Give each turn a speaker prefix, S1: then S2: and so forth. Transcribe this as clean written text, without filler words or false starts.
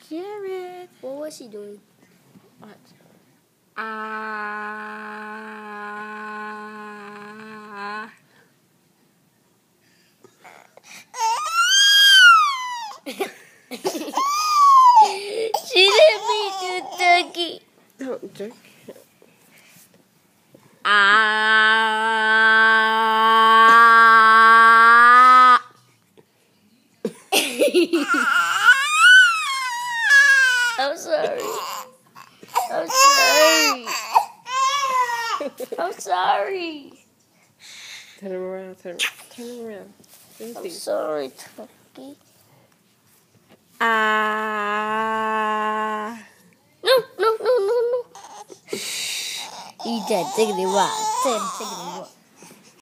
S1: Gerry.
S2: What was he doing?
S1: What?
S2: She didn't mean to turkey.
S1: Don't jerk.
S2: I'm sorry. I'm sorry. I'm sorry.
S1: Turn him around. Turn him around.
S2: I'm sorry, turkey. No. He dead. Take it. Take it.